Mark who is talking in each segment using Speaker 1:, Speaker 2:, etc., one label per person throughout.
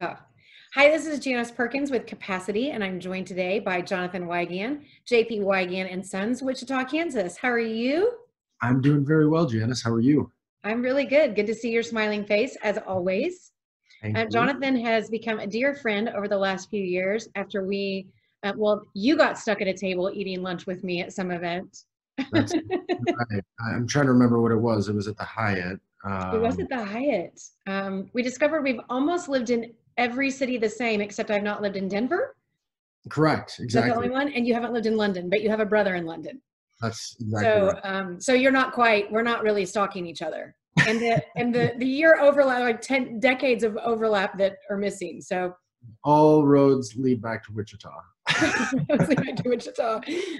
Speaker 1: Oh. Hi, this is Janice Perkins with Capacity, and I'm joined today by Johnathan Weigand, JP Weigand and Sons, Wichita, Kansas. How are you?
Speaker 2: I'm doing very well, Janice. How are you?
Speaker 1: I'm really good. Good to see your smiling face, as always.
Speaker 2: Thank you.
Speaker 1: Jonathan has become a dear friend over the last few years after you got stuck at a table eating lunch with me at some event.
Speaker 2: That's right. I'm trying to remember what it was. It was at the Hyatt.
Speaker 1: It was at the Hyatt. We discovered we've almost lived in every city the same, except I've not lived in Denver.
Speaker 2: Correct.
Speaker 1: Is that the only
Speaker 2: Exactly.
Speaker 1: one? And you haven't lived in London, but you have a brother in London.
Speaker 2: That's exactly
Speaker 1: So,
Speaker 2: right.
Speaker 1: so we're not really stalking each other. And the year overlap, like 10 decades of overlap that are missing. So
Speaker 2: All roads lead back to Wichita.
Speaker 1: back to Wichita.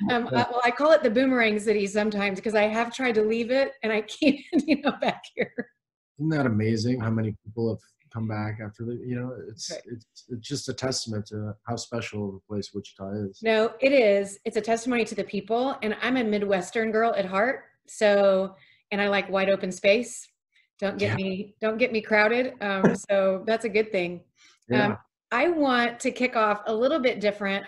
Speaker 1: I call it the boomerang city sometimes because I have tried to leave it and I keep ending up back here.
Speaker 2: Isn't that amazing how many people have come back after
Speaker 1: That's right.
Speaker 2: it's just a testament to how special of a place Wichita is.
Speaker 1: No, it is. It's a testimony to the people. And I'm a Midwestern girl at heart. So, and I like wide open space. Don't get
Speaker 2: Yeah.
Speaker 1: me crowded. So that's a good thing. Um,
Speaker 2: Yeah.
Speaker 1: I want to kick off a little bit different.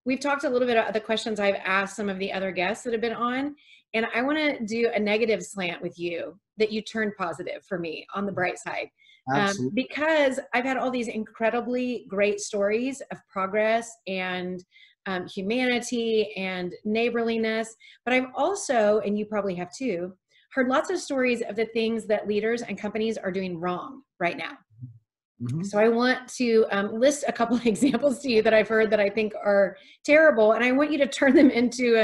Speaker 1: We've talked a little bit about the questions I've asked some of the other guests that have been on, and I want to do a negative slant with you that you turned positive for me on the bright side.
Speaker 2: Absolutely.
Speaker 1: Because I've had all these incredibly great stories of progress and humanity and neighborliness, but I've also, and you probably have too, heard lots of stories of the things that leaders and companies are doing wrong right now.
Speaker 2: Hmm.
Speaker 1: So I want to list a couple of examples to you that I've heard that I think are terrible, and I want you to turn them into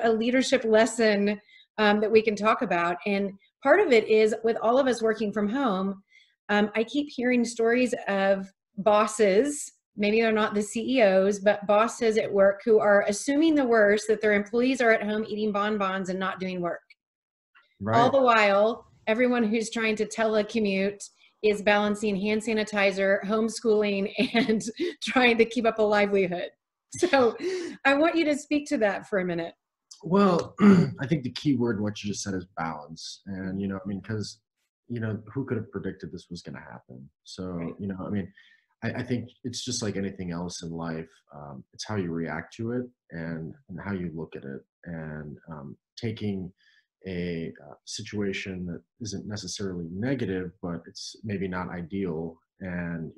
Speaker 1: a leadership lesson that we can talk about. And part of it is with all of us working from home, I keep hearing stories of bosses. Maybe they're not the CEOs, but bosses at work who are assuming the worst, that their employees are at home eating bonbons and not doing work. All
Speaker 2: Right.
Speaker 1: the while, everyone who's trying to telecommute is balancing hand sanitizer, homeschooling, and trying to keep up a livelihood. So I want you to speak to that for a minute.
Speaker 2: Well, I think the key word in what you just said is balance. And, because, who could have predicted this was going to happen? So,
Speaker 1: Right.
Speaker 2: I think it's just like anything else in life. It's how you react to it and how you look at it. And taking a situation that isn't necessarily negative, but it's maybe not ideal, and,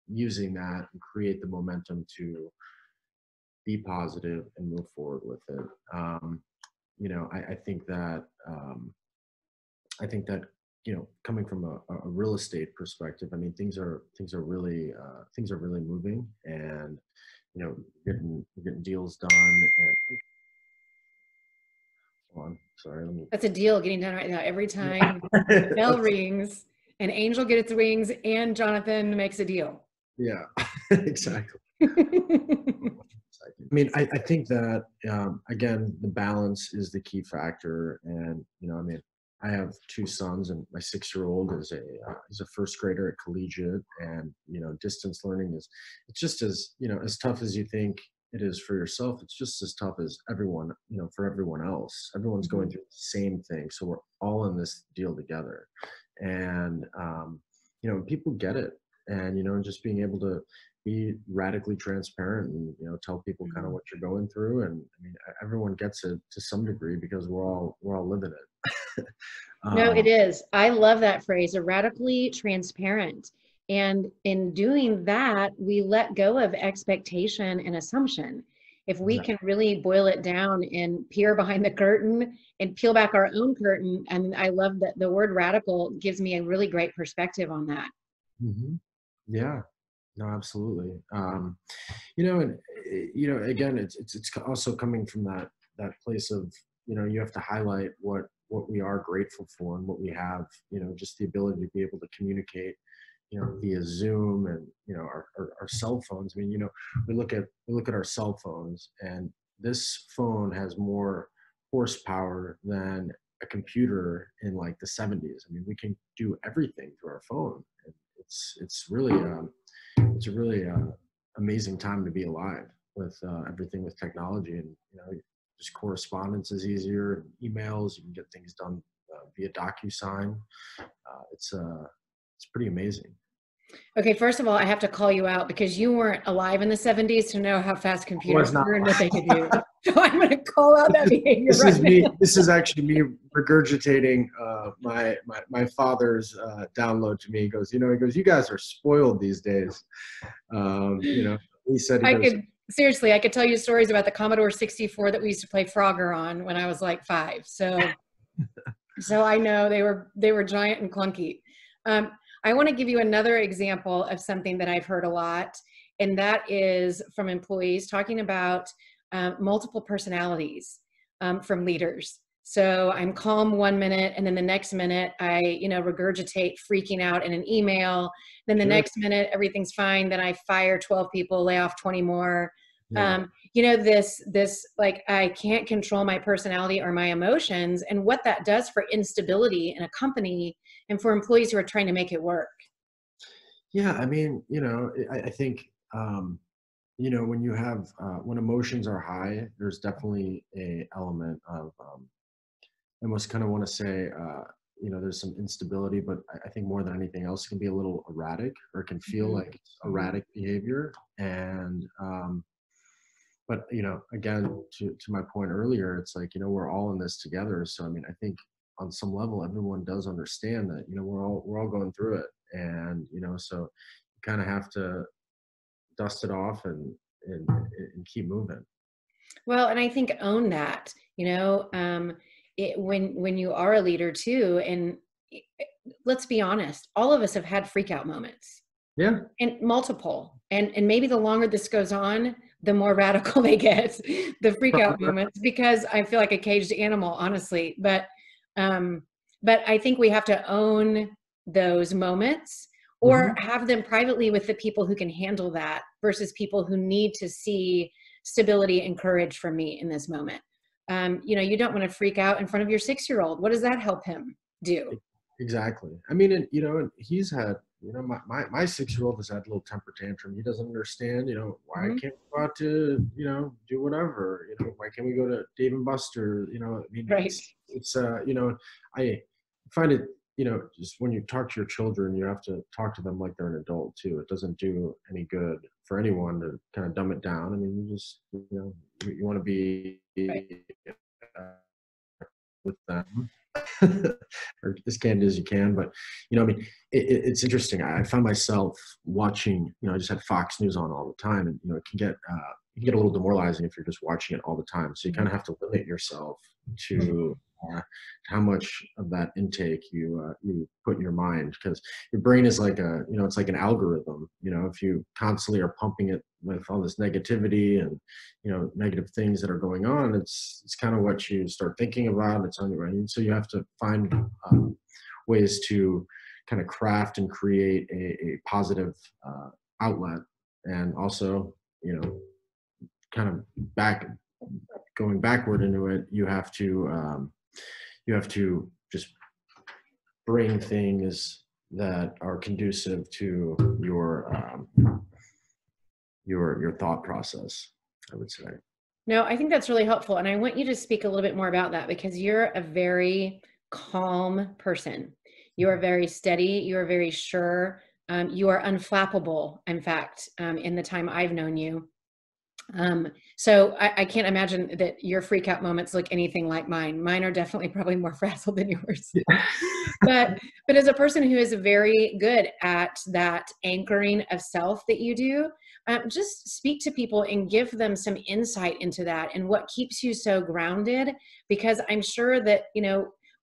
Speaker 2: using that and create the momentum to be positive and move forward with it. I think that coming from a real estate perspective, I mean, things are really moving, and we're getting deals done. And hold on, sorry, let me.
Speaker 1: That's a deal getting done right now. Every time the bell
Speaker 2: Yeah.
Speaker 1: rings, an angel gets its wings and Jonathan makes a deal.
Speaker 2: Yeah, exactly. I mean, I think that, again, the balance is the key factor. And, I have two sons, and my 6-year-old is a first grader at collegiate, and, distance learning it's just as tough as you think it is for yourself. It's just as tough as for everyone else. Everyone's going through the same thing. So we're all in this deal together. And, people get it. And, just being able to be radically transparent and, tell people kind of what you're going through. And I mean, everyone gets it to some degree because we're all living it.
Speaker 1: No, it
Speaker 2: um,
Speaker 1: is. I love that phrase, radically transparent. And in doing that, we let go of expectation and assumption. If we
Speaker 2: exactly.
Speaker 1: can really boil it down and peer behind the curtain and peel back our own curtain, and I love that the word radical gives me a really great perspective on that.
Speaker 2: Hmm. Yeah, no, absolutely. And again, it's also coming from that place of, you have to highlight what we are grateful for and what we have, just the ability to be able to communicate, via Zoom, and, our cell phones. I mean, we look at our cell phones, and this phone has more horsepower than a computer in like the 70s. I mean, we can do everything through our phone. And it's really it's a really amazing time to be alive with everything with technology. And, just correspondence is easier, emails, you can get things done via DocuSign. It's it's pretty amazing.
Speaker 1: Okay, first of all, I have to call you out because you weren't alive in the 70s to know how fast computers were and what they could do. So I'm going to call out that behavior right now.
Speaker 2: This is actually me regurgitating my father's download to me. He goes, you guys are spoiled these days. He said,
Speaker 1: seriously, I could tell you stories about the Commodore 64 that we used to play Frogger on when I was like 5. So I know they were giant and clunky. I want to give you another example of something that I've heard a lot, and that is from employees talking about multiple personalities from leaders. So I'm calm one minute, and then the next minute I, regurgitate freaking out in an email. Then the next minute everything's fine. Then I fire 12 people, lay off 20 more.
Speaker 2: Yeah.
Speaker 1: This like I can't control my personality or my emotions, and what that does for instability in a company and for employees who are trying to make it work.
Speaker 2: Yeah, I mean, I think when you have when emotions are high, there's definitely a element of I almost kind of want to say there's some instability, but I think more than anything else, it can be a little erratic, or it can feel like it's erratic behavior. And but again, to my point earlier, it's like, we're all in this together. So I mean, I think on some level everyone does understand that, we're all going through it. And so you kind of have to dust it off and keep moving.
Speaker 1: Well, and I think own that, when you are a leader too, and let's be honest, all of us have had freak out moments.
Speaker 2: Yeah.
Speaker 1: And multiple. And maybe the longer this goes on, the more radical they get, the freak out moments, because I feel like a caged animal, honestly. But I think we have to own those moments, or have them privately with the people who can handle that versus people who need to see stability and courage from me in this moment. You don't want to freak out in front of your 6-year-old. What does that help him do?
Speaker 2: Exactly. I mean, and he's had, my 6-year-old has had a little temper tantrum. He doesn't understand, why can't we go out to, do whatever, why can't we go to Dave and Buster? I mean,
Speaker 1: right.
Speaker 2: It's I find it, just when you talk to your children, you have to talk to them like they're an adult too. It doesn't do any good for anyone to kind of dumb it down. I mean, you just, you want to be with them or as candid as you can. But I mean, it's interesting. I find myself watching, I just had Fox News on all the time, and it can get a little demoralizing if you're just watching it all the time. So you kind of have to limit yourself to how much of that intake you put in your mind, because your brain is like it's like an algorithm. If you constantly are pumping it with all this negativity and negative things that are going on, it's kind of what you start thinking about. It's on your brain. So you have to find ways to kind of craft and create a positive outlet, and also kind of going backward into it, you have to just bring things that are conducive to your thought process, I would say.
Speaker 1: No, I think that's really helpful. And I want you to speak a little bit more about that, because you're a very calm person. You are very steady. You are very sure. You are unflappable, in fact, in the time I've known you. So I can't imagine that your freak out moments look anything like mine. Mine are definitely probably more frazzled than yours.
Speaker 2: Yeah.
Speaker 1: But as a person who is very good at that anchoring of self that you do, just speak to people and give them some insight into that and what keeps you so grounded, because I'm sure that,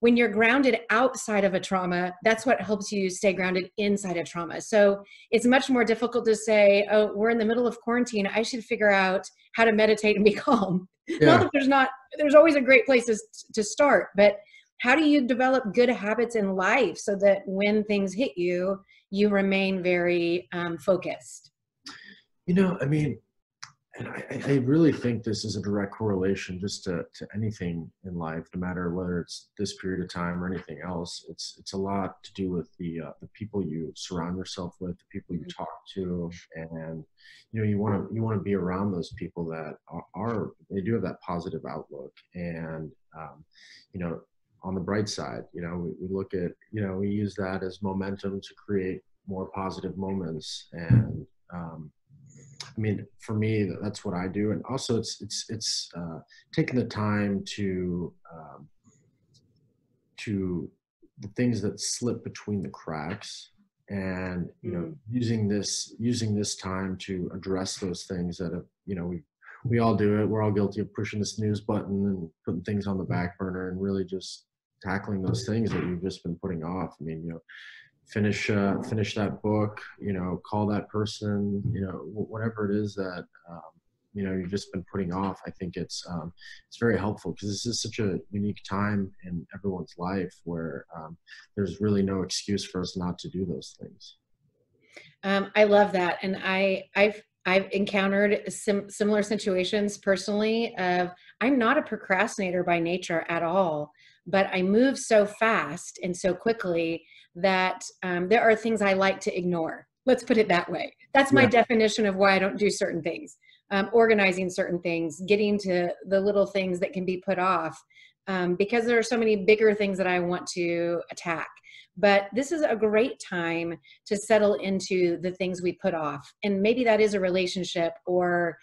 Speaker 1: when you're grounded outside of a trauma, that's what helps you stay grounded inside a trauma. So it's much more difficult to say, oh, we're in the middle of quarantine, I should figure out how to meditate and be calm.
Speaker 2: Yeah.
Speaker 1: Not that there's always a great place to start, but how do you develop good habits in life so that when things hit you, you remain very focused?
Speaker 2: I mean, and I really think this is a direct correlation just to anything in life, no matter whether it's this period of time or anything else. It's a lot to do with the people you surround yourself with, the people you talk to, and you want to be around those people that they do have that positive outlook. And on the bright side. You know, we look at, you know, we use that as momentum to create more positive moments. And I mean, for me, that's what I do. And also it's taking the time to the things that slip between the cracks, and, you know, using this time to address those things that have, you know, we all do it. We're all guilty of pushing the snooze button and putting things on the back burner, and really just tackling those things that you've just been putting off. I mean, you know, finish that book, you know, call that person, you know, whatever it is that, you know, you've just been putting off. I think it's very helpful, because this is such a unique time in everyone's life where there's really no excuse for us not to do those things.
Speaker 1: I love that. And I've encountered similar situations personally of, I'm not a procrastinator by nature at all, but I move so fast and so quickly that there are things I like to ignore. Let's put it that way. That's my definition of why I don't do certain things. Organizing certain things, getting to the little things that can be put off, because there are so many bigger things that I want to attack. But this is a great time to settle into the things we put off. And maybe that is a relationship or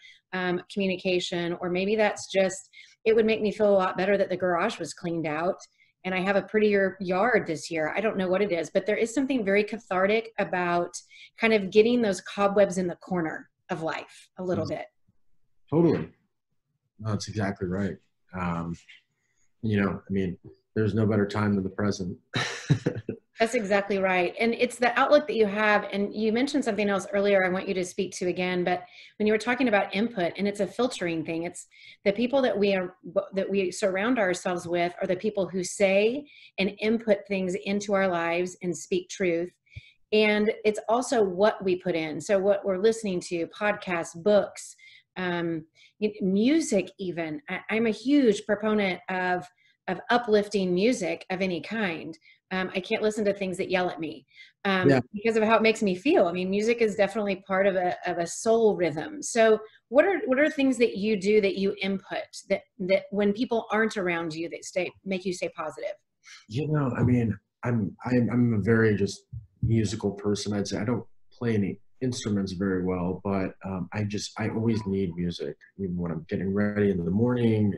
Speaker 1: communication, or maybe that's just, it would make me feel a lot better that the garage was cleaned out and I have a prettier yard this year. I don't know what it is, but there is something very cathartic about kind of getting those cobwebs in the corner of life a little bit.
Speaker 2: Totally. No, that's exactly right. You know, I mean, there's no better time than the present.
Speaker 1: That's exactly right. And it's the outlook that you have. And you mentioned something else earlier I want you to speak to again, but when you were talking about input, and it's a filtering thing, it's the people that we surround ourselves with are the people who say and input things into our lives and speak truth. And it's also what we put in. So what we're listening to, podcasts, books, music even. I'm a huge proponent of uplifting music of any kind. I can't listen to things that yell at me because of how it makes me feel. I mean, music is definitely part of a soul rhythm. So what are things that you do, that you input, that when people aren't around you, that make you stay positive?
Speaker 2: You know, I mean, I'm a very just musical person. I'd say I don't play any instruments very well, but I always need music, even when I'm getting ready in the morning.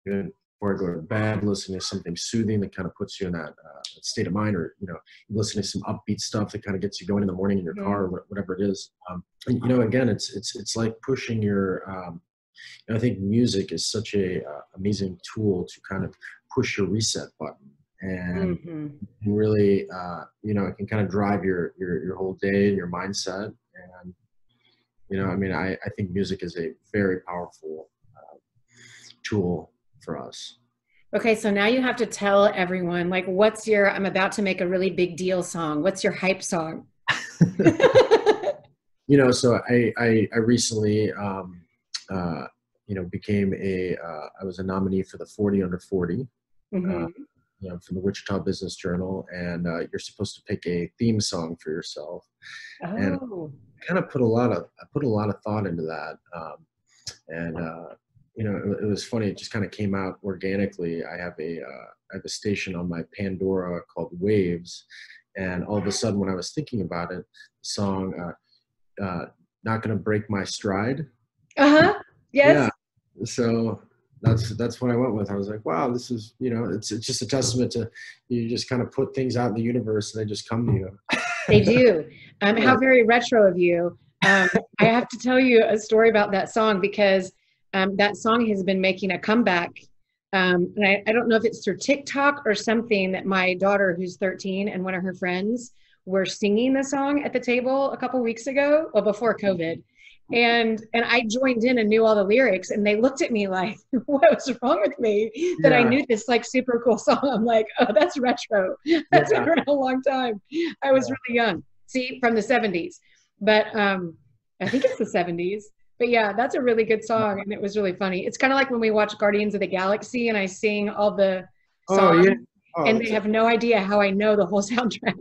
Speaker 2: Before I go to bed, listening to something soothing that kind of puts you in that state of mind, or, you know, listening to some upbeat stuff that kind of gets you going in the morning in your car, or whatever it is. And, you know, again, it's like pushing your, I think music is such a amazing tool to kind of push your reset button, and really, you know, it can kind of drive your whole day and your mindset. And, you know, I mean, I think music is a very powerful tool for us.
Speaker 1: Okay, so now you have to tell everyone, like, what's your, I'm about to make a really big deal song. What's your hype song?
Speaker 2: You know, so I recently, you know, became I was a nominee for the 40 Under 40, you know, from the Wichita Business Journal, and you're supposed to pick a theme song for yourself. And I kind of put a lot of thought into that, and you know, it was funny. It just kind of came out organically. I have a station on my Pandora called Waves, and all of a sudden, when I was thinking about it, the song "Not Gonna Break My Stride."
Speaker 1: Yes.
Speaker 2: Yeah. So that's what I went with. I was like, wow, this is, you know, it's just a testament to, you just kind of put things out in the universe and they just come to you.
Speaker 1: They do. How very retro of you. I have to tell you a story about that song, because that song has been making a comeback. And I don't know if it's through TikTok or something, that my daughter, who's 13, and one of her friends were singing the song at the table a couple weeks ago, well, before COVID. And I joined in and knew all the lyrics, and they looked at me like, what was wrong with me that I knew this like super cool song? I'm like, oh, that's retro. That's been around a long time. I was really young. See, from the 70s. But I think it's the 70s. But yeah, that's a really good song, and it was really funny. It's kind of like when we watch Guardians of the Galaxy and I sing all the songs, and they have no idea how I know the whole soundtrack.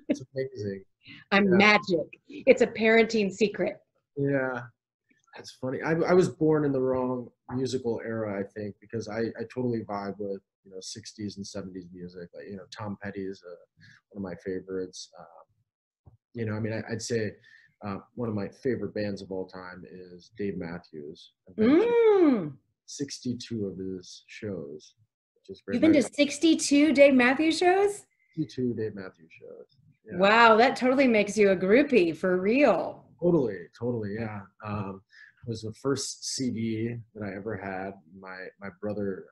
Speaker 2: It's amazing.
Speaker 1: I'm magic. It's a parenting secret.
Speaker 2: Yeah. That's funny. I was born in the wrong musical era, I think, because I totally vibe with, 60s and 70s music. Like, Tom Petty is one of my favorites. I mean, I'd say one of my favorite bands of all time is Dave Matthews. I've been to 62 of his shows, which is great.
Speaker 1: You've been to 62 Dave Matthews shows?
Speaker 2: 62 Dave Matthews shows. Yeah.
Speaker 1: Wow, that totally makes you a groupie for real.
Speaker 2: Totally, yeah. It was the first CD that I ever had. My brother,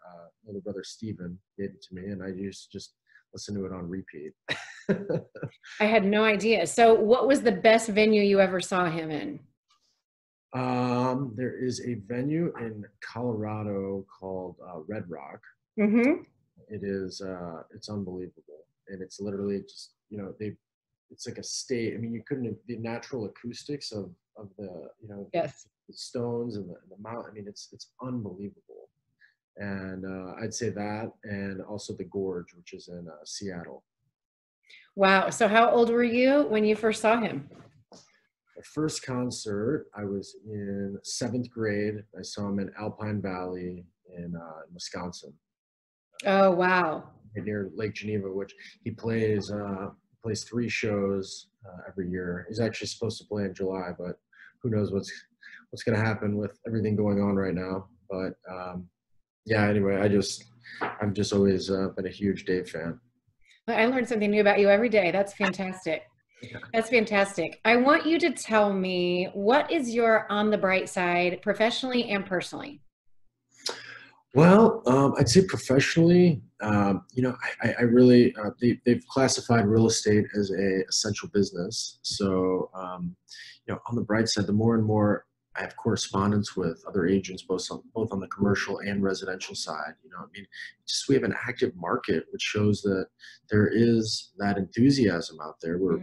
Speaker 2: little brother Steven, gave it to me, and I used to just listen to it on repeat.
Speaker 1: I had no idea. So what was the best venue you ever saw him in?
Speaker 2: There is a venue in Colorado called Red Rock.
Speaker 1: Mm-hmm.
Speaker 2: It's unbelievable, and it's literally just it's like a state. I mean, the natural acoustics of the
Speaker 1: Yes.
Speaker 2: the stones and the mountain. I mean, it's unbelievable, and I'd say that, and also the Gorge, which is in Seattle.
Speaker 1: Wow. So how old were you when you first saw him?
Speaker 2: My first concert, I was in 7th grade. I saw him in Alpine Valley in Wisconsin.
Speaker 1: Oh, wow.
Speaker 2: Near Lake Geneva, which he plays 3 shows every year. He's actually supposed to play in July, but who knows what's going to happen with everything going on right now. But yeah, anyway, I've just always been a huge Dave fan.
Speaker 1: I learned something new about you every day. That's fantastic. That's fantastic. I want you to tell me, what is your on the bright side professionally and personally?
Speaker 2: Well, I'd say professionally, I really, they've classified real estate as a essential business. So, on the bright side, the more and more I have correspondence with other agents, both on the commercial and residential side. I mean, just we have an active market, which shows that there is that enthusiasm out there. Where,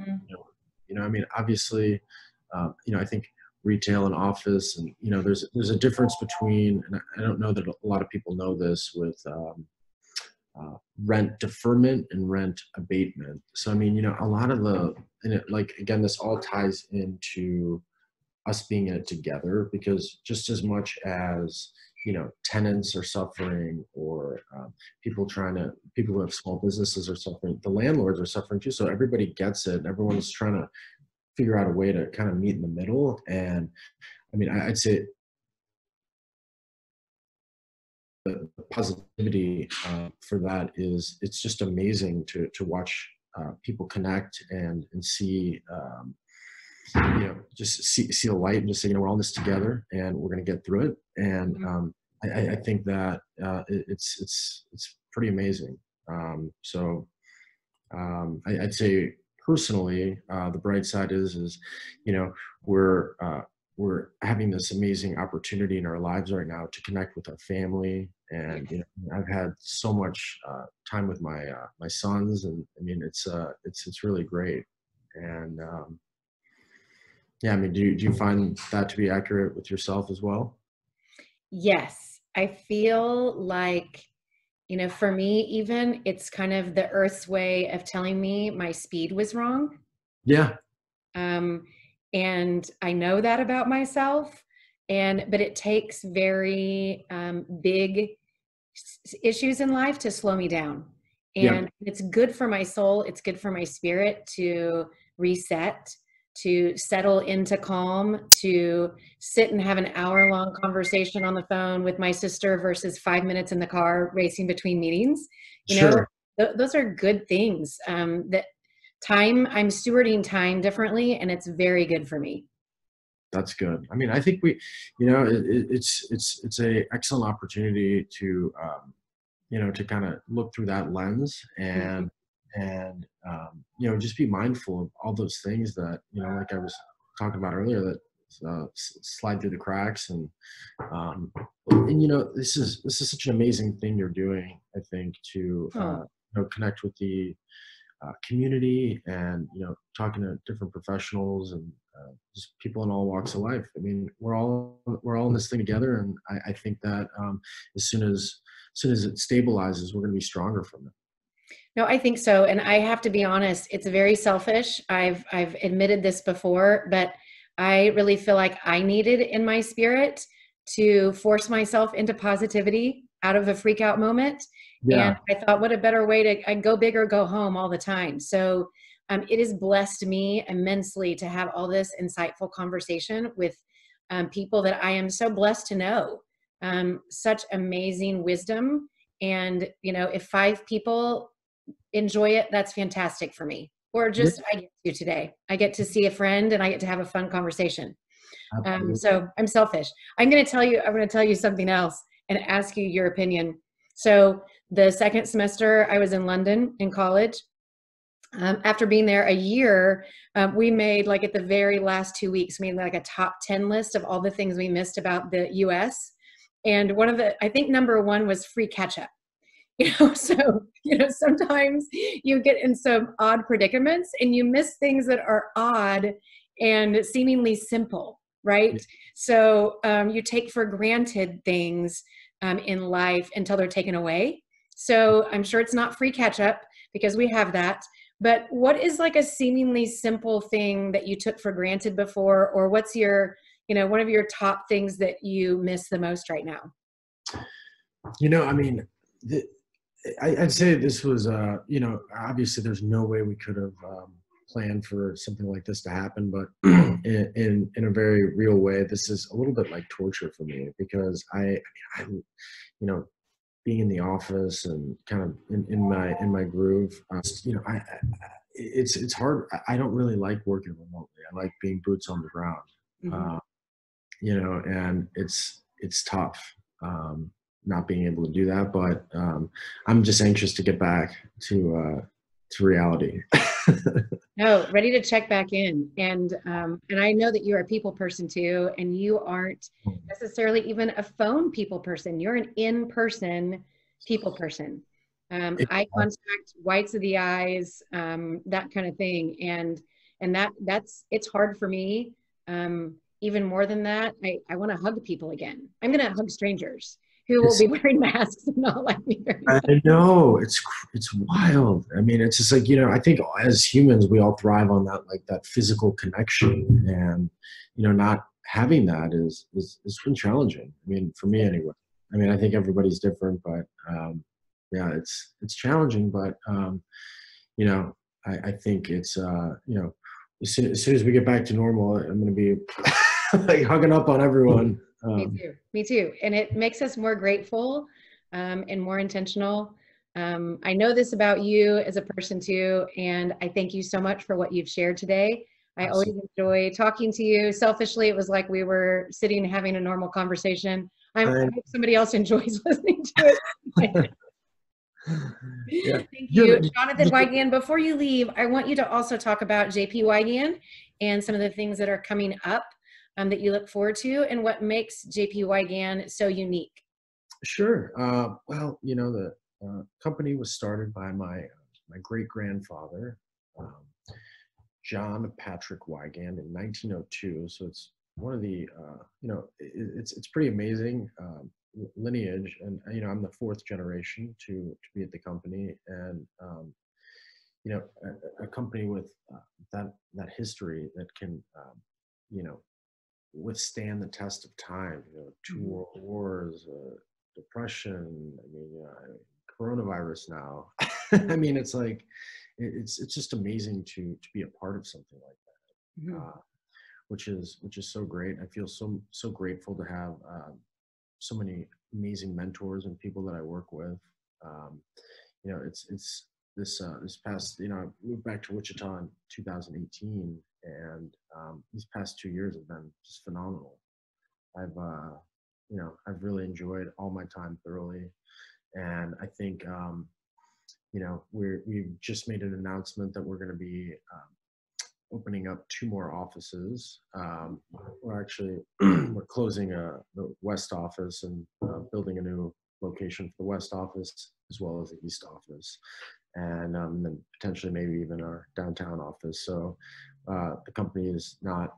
Speaker 2: I mean, obviously, I think retail and office, and there's a difference between, and I don't know that a lot of people know this, with rent deferment and rent abatement. So I mean, a lot of again, this all ties into us being in it together, because just as much as tenants are suffering, or people who have small businesses are suffering, the landlords are suffering too. So everybody gets it, and everyone's trying to figure out a way to kind of meet in the middle. And I mean, I'd say the positivity for that is, it's just amazing to watch people connect and see, just see the light, and just say, we're all in this together, and we're going to get through it. And I think that it's pretty amazing. I'd say personally, the bright side is we're having this amazing opportunity in our lives right now to connect with our family. And I've had so much time with my sons, and I mean, it's really great. And yeah, I mean, do you find that to be accurate with yourself as well?
Speaker 1: Yes, I feel like, for me, even, it's kind of the Earth's way of telling me my speed was wrong.
Speaker 2: Yeah.
Speaker 1: And I know that about myself, but it takes very big issues in life to slow me down. And it's good for my soul. It's good for my spirit to reset, to settle into calm, to sit and have an hour-long conversation on the phone with my sister versus 5 minutes in the car racing between meetings. Those are good things. That I'm stewarding time differently, and it's very good for me.
Speaker 2: That's good. I mean, I think it's a excellent opportunity to, to kind of look through that lens, and just be mindful of all those things that, like I was talking about earlier, that slide through the cracks. And this is such an amazing thing you're doing, I think, to connect with the community, and talking to different professionals, and just people in all walks of life. I mean, we're all in this thing together, and I think that as soon as it stabilizes, we're going to be stronger from it.
Speaker 1: No, I think so. And I have to be honest, it's very selfish. I've admitted this before, but I really feel like I needed in my spirit to force myself into positivity out of a freak out moment. And
Speaker 2: Yeah.
Speaker 1: I thought, what a better way to I go big or go home all the time. So it has blessed me immensely to have all this insightful conversation with people that I am so blessed to know. Such amazing wisdom. And, if 5 people enjoy it, that's fantastic for me. Or
Speaker 2: Yeah,
Speaker 1: just I get to today. I get to see a friend and I get to have a fun conversation.
Speaker 2: absolutely.
Speaker 1: So I'm selfish. I'm going to tell you something else and ask you your opinion. So the second semester I was in London in college. After being there a year, we made like at the very last 2 weeks, we made like a top 10 list of all the things we missed about the US. And I think number one was free catch up. So sometimes you get in some odd predicaments and you miss things that are odd and seemingly simple,
Speaker 2: Yeah.
Speaker 1: right? So you take for granted things in life until they're taken away. So I'm sure it's not free catch up because we have that. But what is like a seemingly simple thing that you took for granted before, or what's your one of your top things that you miss the most right now?
Speaker 2: I mean, the, I'd say this was, obviously there's no way we could have planned for something like this to happen, but in a very real way, this is a little bit like torture for me because I being in the office and kind of in my groove, it's hard. I don't really like working remotely. I like being boots on the ground,
Speaker 1: Mhm.
Speaker 2: uh, and it's tough. Not being able to do that, but I'm just anxious to get back to reality.
Speaker 1: No, ready to check back in. And I know that you're a people person too, and you aren't necessarily even a phone people person. You're an in-person people person. Eye contact, whites of the eyes, that kind of thing. And that's it's hard for me. Even more than that, I want to hug people again. I'm gonna hug strangers who will
Speaker 2: It's
Speaker 1: be wearing masks and not like me very
Speaker 2: I
Speaker 1: much.
Speaker 2: know it's wild. I mean, it's just like I think as humans we all thrive on that physical connection, and not having that is it's been challenging. I mean, for me anyway. I mean, I think everybody's different, but yeah, it's challenging. But I think it's as soon as we get back to normal, I'm going to be like hugging up on everyone.
Speaker 1: Me too. Me too. And it makes us more grateful and more intentional. I know this about you as a person too, and I thank you so much for what you've shared today. I always
Speaker 2: Absolutely.
Speaker 1: enjoy talking to you. Selfishly, it was like we were sitting and having a normal conversation. I hope somebody else enjoys listening to it.
Speaker 2: Yeah.
Speaker 1: Thank
Speaker 2: You
Speaker 1: you.
Speaker 2: have,
Speaker 1: Jonathan Weigand, before you leave, I want you to also talk about JP Weigand and some of the things that are coming up that you look forward to and what makes JP Weigand so unique.
Speaker 2: sure. Well, the company was started by my great grandfather, um, John Patrick Weigand, in 1902. So it's one of the it's pretty amazing lineage, and I'm the fourth generation to be at the company, and a company with that history that can you know withstand the test of time. Two
Speaker 1: Mhm.
Speaker 2: world wars, depression. I mean, coronavirus now. I mean, it's like it's just amazing to be a part of something like that,
Speaker 1: Mhm.
Speaker 2: which is so great. I feel so grateful to have so many amazing mentors and people that I work with. Um, it's this past, I moved back to Wichita in 2018, and these past 2 years have been just phenomenal. I've I've really enjoyed all my time thoroughly, and I think we've just made an announcement that we're going to be opening up 2 more offices. We're actually we're closing the West office and building a new location for the West office as well as the East office, and then potentially maybe even our downtown office. So the company is not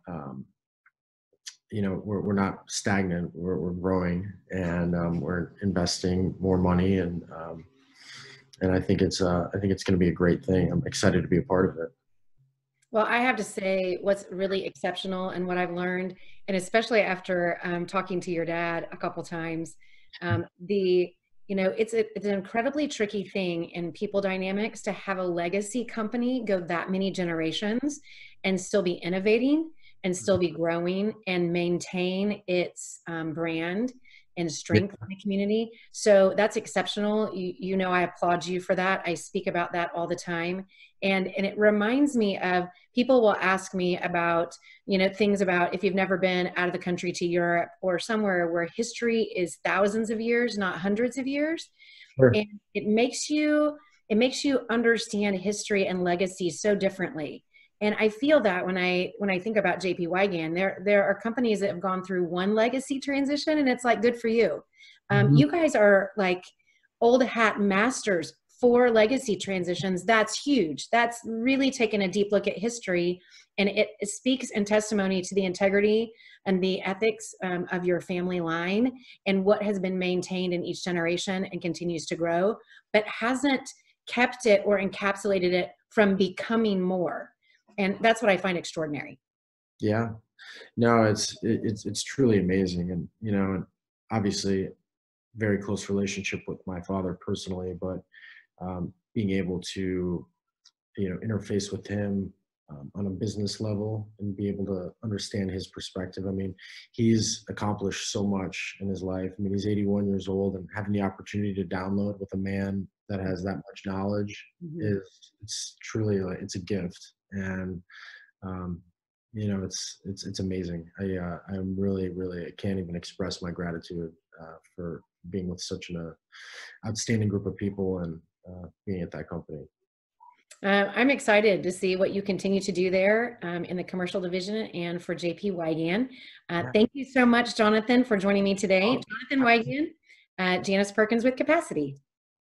Speaker 2: we're not stagnant. We're growing, and we're investing more money, and I think it's going to be a great thing. I'm excited to be a part of it.
Speaker 1: Well, I have to say what's really exceptional and what I've learned, and especially after talking to your dad a couple times, the it's an incredibly tricky thing in people dynamics to have a legacy company go that many generations and still be innovating and still be growing and maintain its brand and
Speaker 2: Yeah.
Speaker 1: strength in the community. So that's exceptional. I applaud you for that. I speak about that all the time. And it reminds me of, people will ask me about, things about if you've never been out of the country to Europe or somewhere where history is thousands of years, not hundreds of years.
Speaker 2: Sure.
Speaker 1: And it makes you understand history and legacy so differently. And I feel that when I think about JP Weigand, there are companies that have gone through one legacy transition, and it's like, good for you.
Speaker 2: Mhm.
Speaker 1: You guys are like old hat masters for legacy transitions. That's huge. That's really taken a deep look at history, and it speaks in testimony to the integrity and the ethics of your family line and what has been maintained in each generation and continues to grow, but hasn't kept it or encapsulated it from becoming more. And that's what I find extraordinary.
Speaker 2: Yeah. No, it's truly amazing, and obviously very close relationship with my father personally, but being able to interface with him on a business level and be able to understand his perspective. I mean, he's accomplished so much in his life. I mean, he's 81 years old, and having the opportunity to download with a man that has that much knowledge
Speaker 1: Mhm.
Speaker 2: is, it's truly like, it's a gift. And um, it's amazing. I'm really, I can't even express my gratitude for being with such an outstanding group of people and being at that company.
Speaker 1: I'm excited to see what you continue to do there in the commercial division and for JP Weigand.
Speaker 2: Yeah.
Speaker 1: Thank you so much, Johnathan, for joining me today.
Speaker 2: Oh,
Speaker 1: Johnathan Weigand, Janice Perkins with Capacity.